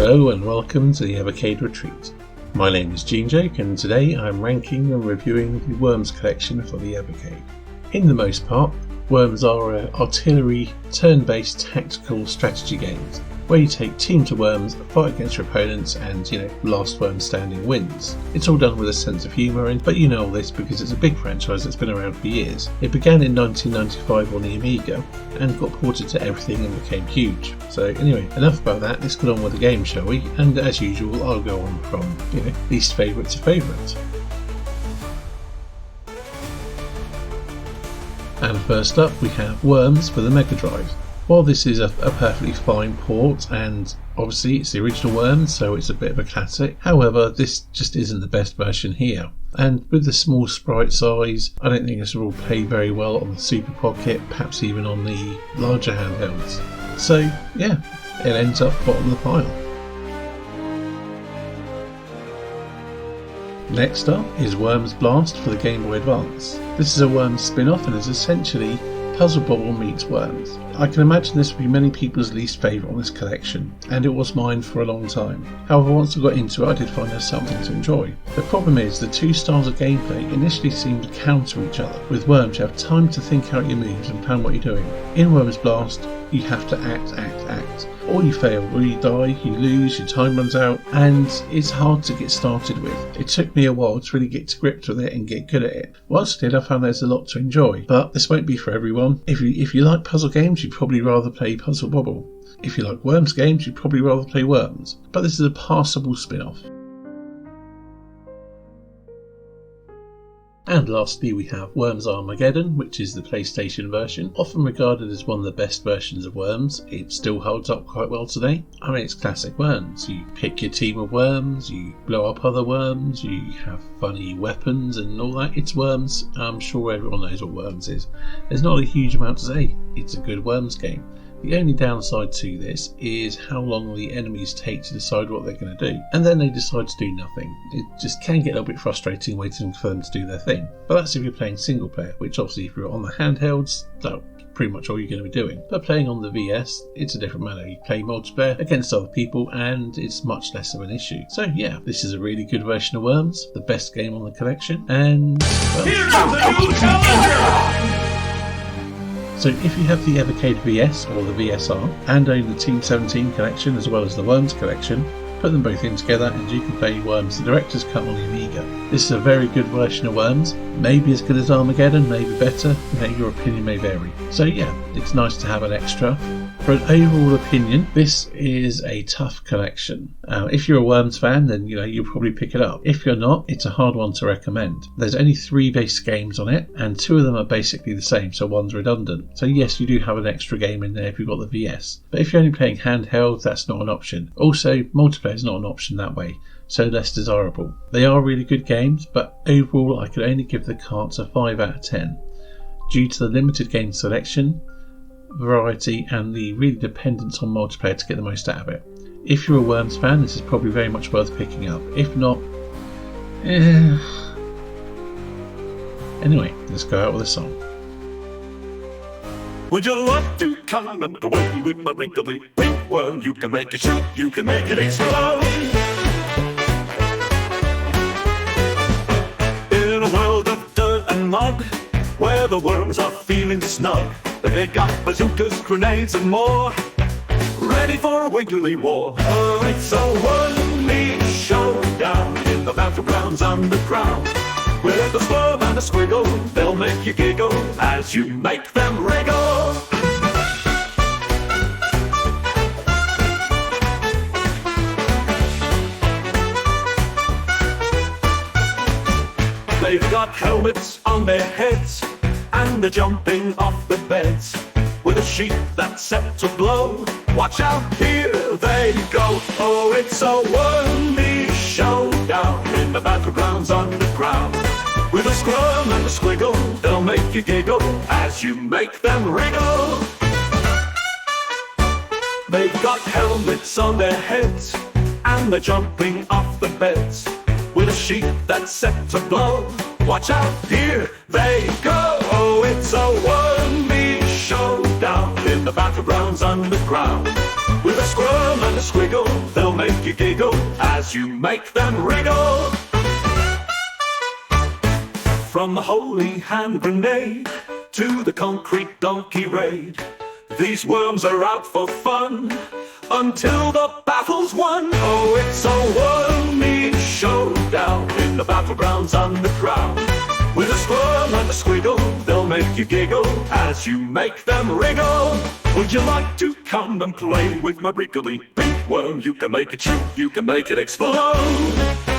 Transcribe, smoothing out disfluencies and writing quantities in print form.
Hello and welcome to the Evercade Retreat. My name is Gene Joke and today I'm ranking and reviewing the Worms collection for the Evercade. In the most part, Worms are artillery, turn-based tactical strategy games where you take teams of worms, fight against your opponents and, last worm standing wins. It's all done with a sense of humour, but you know all this because it's a big franchise that's been around for years. It began in 1995 on the Amiga and got ported to everything and became huge. So anyway, enough about that, let's get on with the game, shall we? And as usual, I'll go on from, least favourite to favourite. And first up we have Worms for the Mega Drive. While this is a perfectly fine port, and obviously it's the original Worms, so it's a bit of a classic, however this just isn't the best version here. And with the small sprite size, I don't think this will play very well on the Super Pocket, perhaps even on the larger handhelds. So yeah, it ends up bottom of the pile. Next up is Worms Blast for the Game Boy Advance. This is a Worms spin-off and is essentially Puzzle Bobble meets Worms. I can imagine this will be many people's least favourite on this collection, and it was mine for a long time. However, once I got into it, I did find there something to enjoy. The problem is the two styles of gameplay initially seem to counter each other. With Worms, you have time to think out your moves and plan what you're doing. In Worms Blast, you have to act. Or you fail, or you die, you lose, your time runs out, and it's hard to get started with. It took me a while to really get to grips with it and get good at it. Once I did, I found there's a lot to enjoy, but this won't be for everyone. If you like puzzle games, you'd probably rather play Puzzle Bobble. If you like Worms games, you'd probably rather play Worms. But this is a passable spin-off. And lastly we have Worms Armageddon, which is the PlayStation version. Often regarded as one of the best versions of Worms, it still holds up quite well today. I mean, it's classic Worms. You pick your team of worms, you blow up other worms, you have funny weapons and all that. It's Worms. I'm sure everyone knows what Worms is. There's not a huge amount to say. It's a good Worms game. The only downside to this is how long the enemies take to decide what they're going to do, and then they decide to do nothing. It just can get a little bit frustrating waiting for them to do their thing. But that's if you're playing single player, which obviously if you're on the handhelds, that's pretty much all you're going to be doing. But playing on the VS, it's a different matter. You play multiplayer against other people and it's much less of an issue. So yeah, this is a really good version of Worms, the best game on the collection, and well, here comes a new challenger! So if you have the Evercade VS or the VSR and own the Team 17 collection as well as the Worms collection, put them both in together and you can play Worms the Director's Cut on the Amiga. This is a very good version of Worms, maybe as good as Armageddon, maybe better, your opinion may vary. So yeah, it's nice to have an extra. For an overall opinion, this is a tough collection. If you're a Worms fan, then you'll probably pick it up. If you're not, it's a hard one to recommend. There's only 3 base games on it, and 2 of them are basically the same, so one's redundant. So yes, you do have an extra game in there if you've got the VS. But if you're only playing handheld, that's not an option. Also, multiplayer is not an option that way, so less desirable. They are really good games, but overall I could only give the carts a 5 out of 10. Due to the limited game selection, variety and the really dependence on multiplayer to get the most out of it. If you're a Worms fan, this is probably very much worth picking up. If not, Anyway, let's go out with a song. Would you love to come and away with my wrinkly pink worm? You can make it shoot, you can make it explode. In a world of dirt and mud, where the worms are feeling snug, they got bazookas, grenades and more, ready for a wiggly war. Oh, it's a wormy showdown in the battlegrounds underground. With the squirm and the squiggle, they'll make you giggle as you make them wriggle. They've got helmets on their heads and they're jumping off the beds with a sheet that's set to blow. Watch out, here they go. Oh, it's a wormy showdown in the battlegrounds underground. With a squirm and a squiggle, they'll make you giggle as you make them wriggle. They've got helmets on their heads and they're jumping off the beds with a sheet that's set to blow. Watch out, here they go. Oh, it's a wormy showdown in the battlegrounds underground. With a a squirm and a squiggle, they'll make you giggle as you make them wriggle. From the holy hand grenade to the concrete donkey raid, these worms are out for fun until the battle's won. Oh, it's a wormy showdown in the battlegrounds underground. With a squirm and a squiggle, they'll make you giggle as you make them wriggle. Would you like to come and play with my wriggly pink worm? You can make it shoot, you can make it explode.